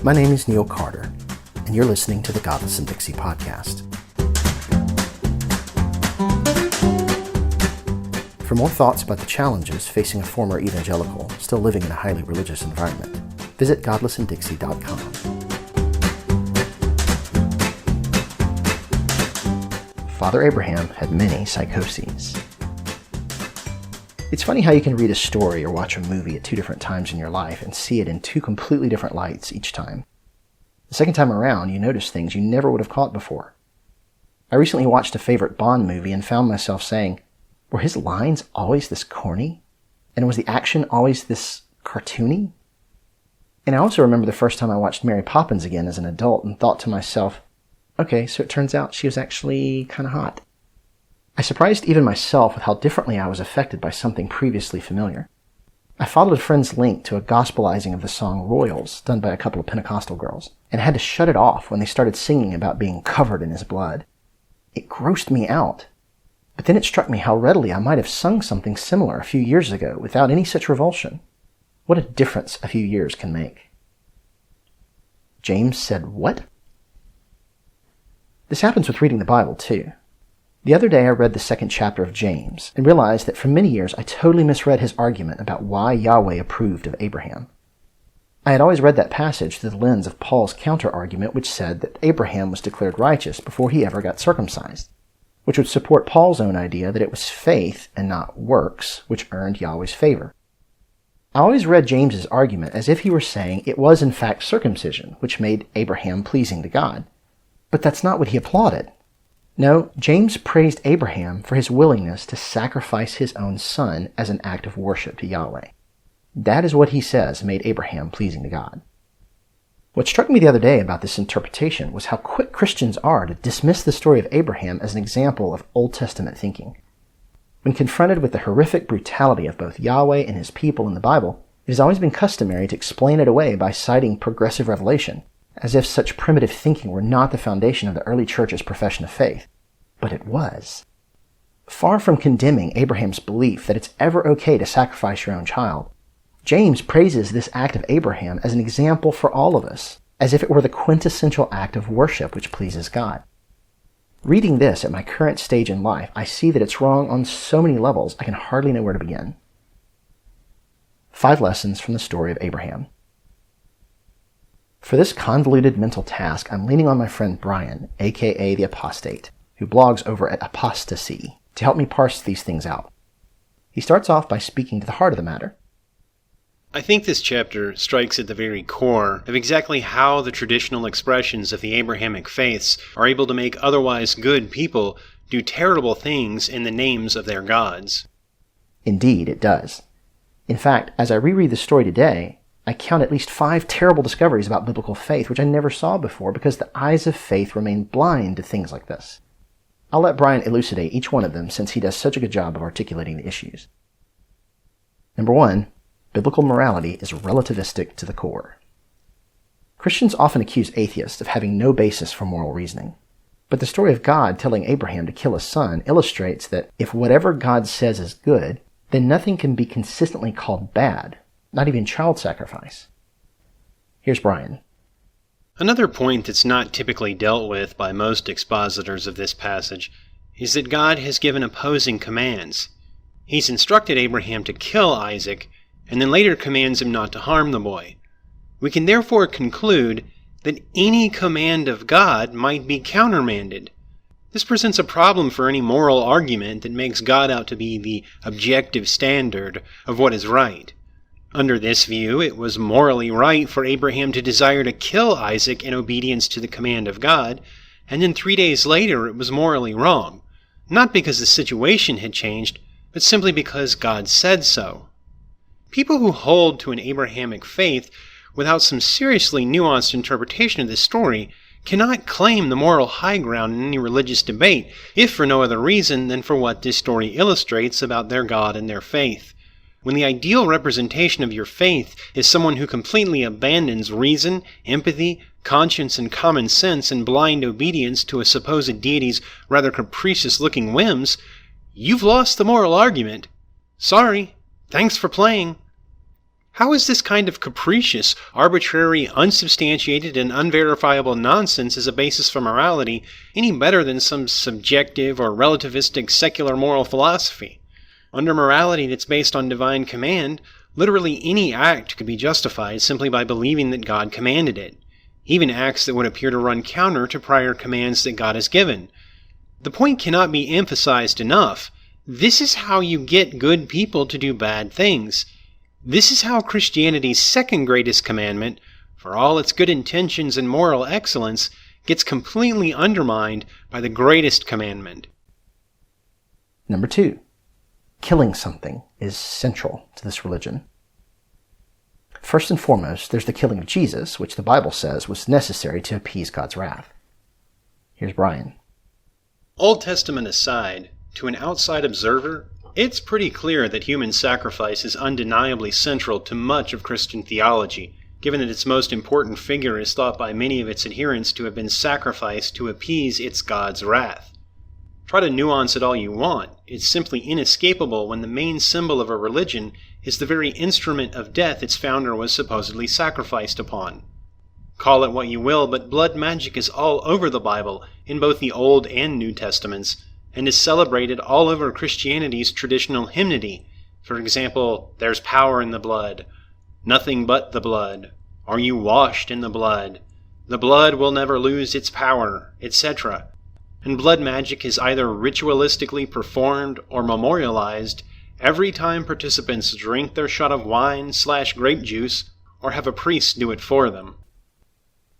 My name is Neil Carter, and you're listening to the Godless and Dixie podcast. For more thoughts about the challenges facing a former evangelical still living in a highly religious environment, visit godlessanddixie.com. Father Abraham had many psychoses. It's funny how you can read a story or watch a movie at two different times in your life and see it in two completely different lights each time. The second time around, you notice things you never would have caught before. I recently watched a favorite Bond movie and found myself saying, were his lines always this corny? And was the action always this cartoony? And I also remember the first time I watched Mary Poppins again as an adult and thought to myself, okay, so it turns out she was actually kind of hot. I surprised even myself with how differently I was affected by something previously familiar. I followed a friend's link to a gospelizing of the song Royals, done by a couple of Pentecostal girls, and had to shut it off when they started singing about being covered in his blood. It grossed me out. But then it struck me how readily I might have sung something similar a few years ago without any such revulsion. What a difference a few years can make. James said what? This happens with reading the Bible, too. The other day I read the second chapter of James and realized that for many years I totally misread his argument about why Yahweh approved of Abraham. I had always read that passage through the lens of Paul's counter-argument, which said that Abraham was declared righteous before he ever got circumcised, which would support Paul's own idea that it was faith and not works which earned Yahweh's favor. I always read James's argument as if he were saying it was in fact circumcision which made Abraham pleasing to God. But that's not what he applauded. No, James praised Abraham for his willingness to sacrifice his own son as an act of worship to Yahweh. That is what he says made Abraham pleasing to God. What struck me the other day about this interpretation was how quick Christians are to dismiss the story of Abraham as an example of Old Testament thinking. When confronted with the horrific brutality of both Yahweh and his people in the Bible, it has always been customary to explain it away by citing progressive revelation, as if such primitive thinking were not the foundation of the early church's profession of faith. But it was. Far from condemning Abraham's belief that it's ever okay to sacrifice your own child, James praises this act of Abraham as an example for all of us, as if it were the quintessential act of worship which pleases God. Reading this at my current stage in life, I see that it's wrong on so many levels I can hardly know where to begin. 5 lessons from the story of Abraham. For this convoluted mental task, I'm leaning on my friend Brian, aka The Apostate, who blogs over at Apostasy, to help me parse these things out. He starts off by speaking to the heart of the matter. I think this chapter strikes at the very core of exactly how the traditional expressions of the Abrahamic faiths are able to make otherwise good people do terrible things in the names of their gods. Indeed, it does. In fact, as I reread the story today, I count at least 5 terrible discoveries about biblical faith which I never saw before because the eyes of faith remain blind to things like this. I'll let Brian elucidate each one of them since he does such a good job of articulating the issues. Number 1, biblical morality is relativistic to the core. Christians often accuse atheists of having no basis for moral reasoning. But the story of God telling Abraham to kill his son illustrates that if whatever God says is good, then nothing can be consistently called bad. Not even child sacrifice. Here's Brian. Another point that's not typically dealt with by most expositors of this passage is that God has given opposing commands. He's instructed Abraham to kill Isaac, and then later commands him not to harm the boy. We can therefore conclude that any command of God might be countermanded. This presents a problem for any moral argument that makes God out to be the objective standard of what is right. Under this view, it was morally right for Abraham to desire to kill Isaac in obedience to the command of God, and then 3 days later it was morally wrong, not because the situation had changed, but simply because God said so. People who hold to an Abrahamic faith without some seriously nuanced interpretation of this story cannot claim the moral high ground in any religious debate, if for no other reason than for what this story illustrates about their God and their faith. When the ideal representation of your faith is someone who completely abandons reason, empathy, conscience, and common sense in blind obedience to a supposed deity's rather capricious-looking whims, you've lost the moral argument. Sorry. Thanks for playing. How is this kind of capricious, arbitrary, unsubstantiated, and unverifiable nonsense as a basis for morality any better than some subjective or relativistic secular moral philosophy? Under morality that's based on divine command, literally any act could be justified simply by believing that God commanded it, even acts that would appear to run counter to prior commands that God has given. The point cannot be emphasized enough. This is how you get good people to do bad things. This is how Christianity's second greatest commandment, for all its good intentions and moral excellence, gets completely undermined by the greatest commandment. Number 2. Killing something is central to this religion. First and foremost, there's the killing of Jesus, which the Bible says was necessary to appease God's wrath. Here's Brian. Old Testament aside, to an outside observer, it's pretty clear that human sacrifice is undeniably central to much of Christian theology, given that its most important figure is thought by many of its adherents to have been sacrificed to appease its God's wrath. Try to nuance it all you want, it's simply inescapable when the main symbol of a religion is the very instrument of death its founder was supposedly sacrificed upon. Call it what you will, but blood magic is all over the Bible, in both the Old and New Testaments, and is celebrated all over Christianity's traditional hymnody. For example, there's power in the blood, nothing but the blood, are you washed in the blood will never lose its power, etc. And blood magic is either ritualistically performed or memorialized every time participants drink their shot of wine/grape juice or have a priest do it for them.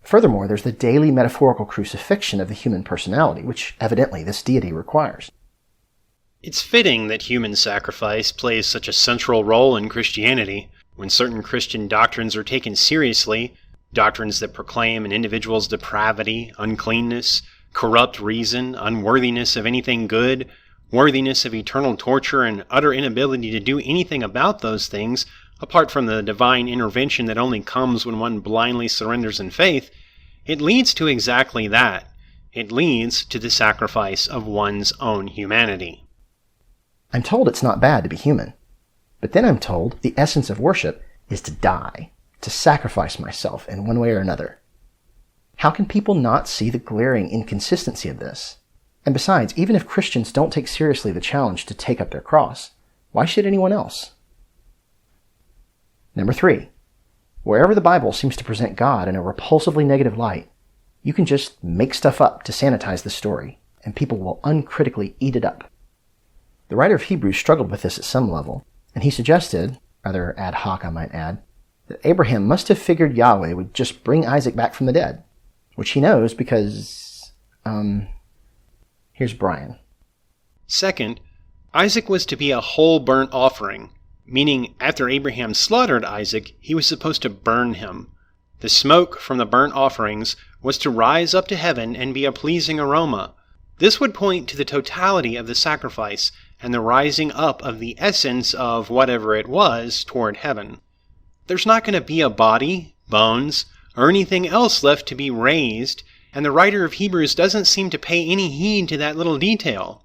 Furthermore, there's the daily metaphorical crucifixion of the human personality, which evidently this deity requires. It's fitting that human sacrifice plays such a central role in Christianity. When certain Christian doctrines are taken seriously, doctrines that proclaim an individual's depravity, uncleanness, corrupt reason, unworthiness of anything good, worthiness of eternal torture, and utter inability to do anything about those things, apart from the divine intervention that only comes when one blindly surrenders in faith, it leads to exactly that. It leads to the sacrifice of one's own humanity. I'm told it's not bad to be human, but then I'm told the essence of worship is to die, to sacrifice myself in one way or another. How can people not see the glaring inconsistency of this? And besides, even if Christians don't take seriously the challenge to take up their cross, why should anyone else? Number 3. Wherever the Bible seems to present God in a repulsively negative light, you can just make stuff up to sanitize the story, and people will uncritically eat it up. The writer of Hebrews struggled with this at some level, and he suggested, rather ad hoc I might add, that Abraham must have figured Yahweh would just bring Isaac back from the dead, which he knows because, here's Brian. Second, Isaac was to be a whole burnt offering, meaning after Abraham slaughtered Isaac, he was supposed to burn him. The smoke from the burnt offerings was to rise up to heaven and be a pleasing aroma. This would point to the totality of the sacrifice and the rising up of the essence of whatever it was toward heaven. There's not going to be a body, bones, or anything else left to be raised, and the writer of Hebrews doesn't seem to pay any heed to that little detail.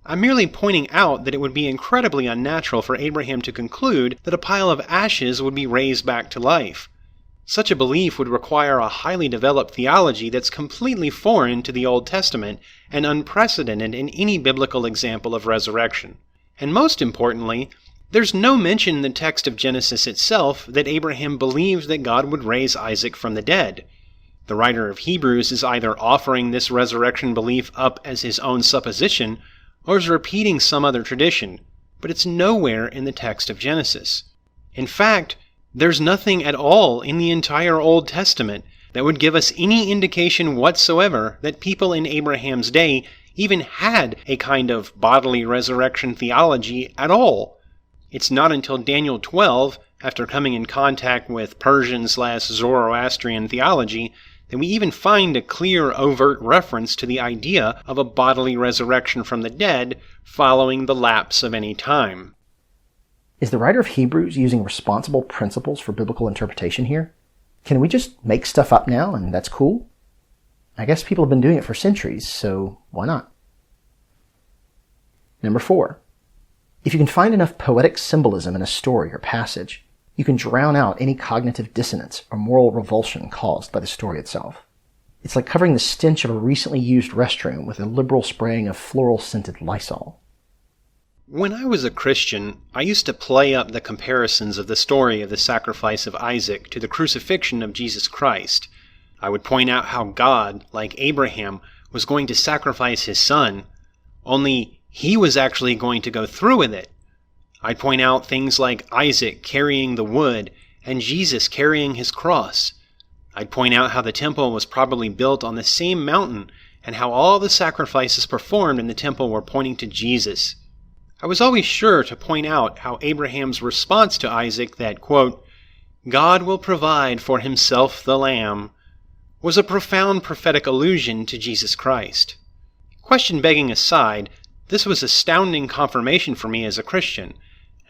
I'm merely pointing out that it would be incredibly unnatural for Abraham to conclude that a pile of ashes would be raised back to life. Such a belief would require a highly developed theology that's completely foreign to the Old Testament and unprecedented in any biblical example of resurrection. And most importantly, there's no mention in the text of Genesis itself that Abraham believed that God would raise Isaac from the dead. The writer of Hebrews is either offering this resurrection belief up as his own supposition, or is repeating some other tradition, but it's nowhere in the text of Genesis. In fact, there's nothing at all in the entire Old Testament that would give us any indication whatsoever that people in Abraham's day even had a kind of bodily resurrection theology at all. It's not until Daniel 12, after coming in contact with Persian/Zoroastrian theology, that we even find a clear, overt reference to the idea of a bodily resurrection from the dead following the lapse of any time. Is the writer of Hebrews using responsible principles for biblical interpretation here? Can we just make stuff up now and that's cool? I guess people have been doing it for centuries, so why not? Number 4. If you can find enough poetic symbolism in a story or passage, You can drown out any cognitive dissonance or moral revulsion caused by the story itself. It's like covering the stench of a recently used restroom with a liberal spraying of floral-scented Lysol. When I was a Christian, I used to play up the comparisons of the story of the sacrifice of Isaac to the crucifixion of Jesus Christ. I would point out how God, like Abraham, was going to sacrifice his son, only he was actually going to go through with it. I'd point out things like Isaac carrying the wood and Jesus carrying his cross. I'd point out how the temple was probably built on the same mountain and how all the sacrifices performed in the temple were pointing to Jesus. I was always sure to point out how Abraham's response to Isaac that, quote, "God will provide for himself the lamb," was a profound prophetic allusion to Jesus Christ. Question begging aside, this was astounding confirmation for me as a Christian,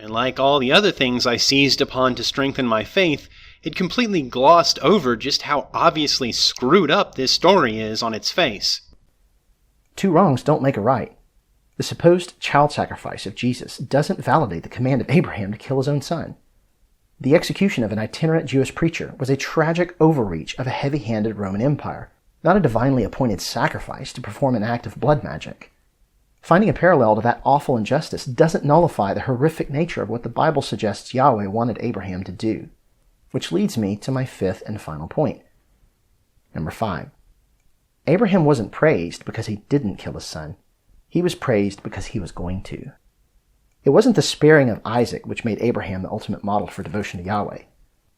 and like all the other things I seized upon to strengthen my faith, it completely glossed over just how obviously screwed up this story is on its face. Two wrongs don't make a right. The supposed child sacrifice of Jesus doesn't validate the command of Abraham to kill his own son. The execution of an itinerant Jewish preacher was a tragic overreach of a heavy-handed Roman Empire, not a divinely appointed sacrifice to perform an act of blood magic. Finding a parallel to that awful injustice doesn't nullify the horrific nature of what the Bible suggests Yahweh wanted Abraham to do, which leads me to my fifth and final point. Number 5. Abraham wasn't praised because he didn't kill his son. He was praised because he was going to. It wasn't the sparing of Isaac which made Abraham the ultimate model for devotion to Yahweh.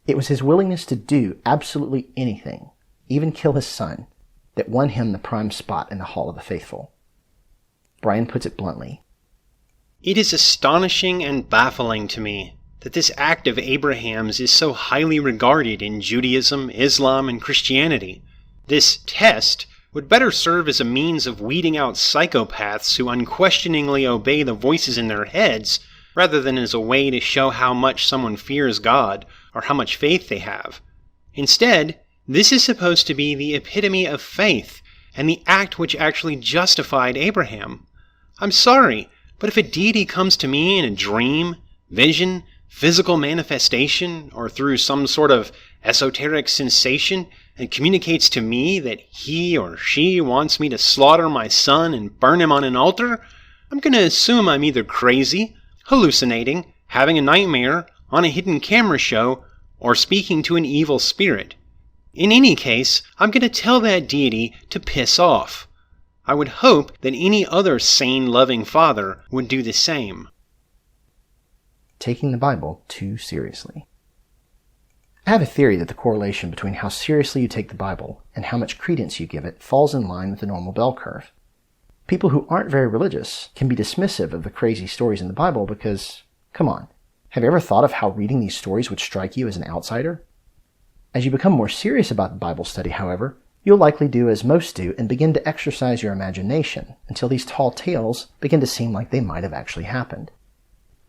It was his willingness to do absolutely anything, even kill his son, that won him the prime spot in the Hall of the Faithful. Brian puts it bluntly. It is astonishing and baffling to me that this act of Abraham's is so highly regarded in Judaism, Islam, and Christianity. This test would better serve as a means of weeding out psychopaths who unquestioningly obey the voices in their heads, rather than as a way to show how much someone fears God or how much faith they have. Instead, this is supposed to be the epitome of faith and the act which actually justified Abraham. I'm sorry, but if a deity comes to me in a dream, vision, physical manifestation, or through some sort of esoteric sensation, and communicates to me that he or she wants me to slaughter my son and burn him on an altar, I'm going to assume I'm either crazy, hallucinating, having a nightmare, on a hidden camera show, or speaking to an evil spirit. In any case, I'm going to tell that deity to piss off. I would hope that any other sane, loving father would do the same. Taking the Bible too seriously. I have a theory that the correlation between how seriously you take the Bible and how much credence you give it falls in line with the normal bell curve. People who aren't very religious can be dismissive of the crazy stories in the Bible because, come on, have you ever thought of how reading these stories would strike you as an outsider? As you become more serious about the Bible study, however, you'll likely do as most do and begin to exercise your imagination until these tall tales begin to seem like they might have actually happened.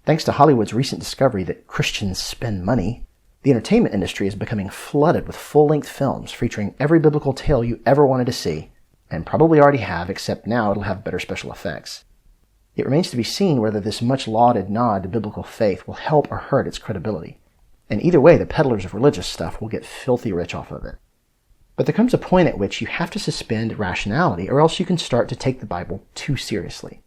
Thanks to Hollywood's recent discovery that Christians spend money, the entertainment industry is becoming flooded with full-length films featuring every biblical tale you ever wanted to see, and probably already have, except now it'll have better special effects. It remains to be seen whether this much-lauded nod to biblical faith will help or hurt its credibility, and either way the peddlers of religious stuff will get filthy rich off of it. But there comes a point at which you have to suspend rationality, or else you can start to take the Bible too seriously.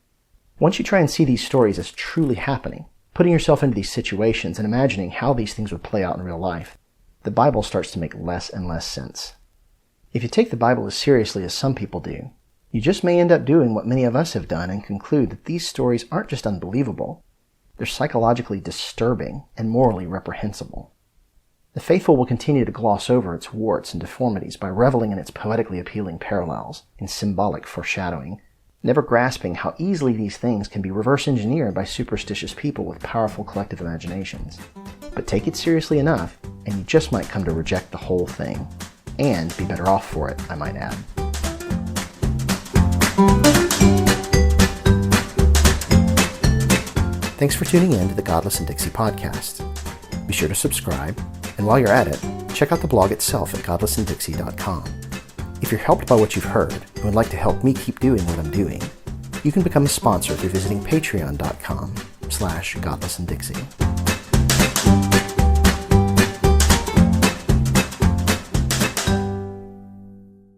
Once you try and see these stories as truly happening, putting yourself into these situations and imagining how these things would play out in real life, the Bible starts to make less and less sense. If you take the Bible as seriously as some people do, you just may end up doing what many of us have done and conclude that these stories aren't just unbelievable, they're psychologically disturbing and morally reprehensible. The faithful will continue to gloss over its warts and deformities by reveling in its poetically appealing parallels and symbolic foreshadowing, never grasping how easily these things can be reverse-engineered by superstitious people with powerful collective imaginations. But take it seriously enough, and you just might come to reject the whole thing. And be better off for it, I might add. Thanks for tuning in to the Godless and Dixie podcast. Be sure to subscribe, and while you're at it, check out the blog itself at godlessanddixie.com. If you're helped by what you've heard and would like to help me keep doing what I'm doing, you can become a sponsor through visiting patreon.com/godlessanddixie.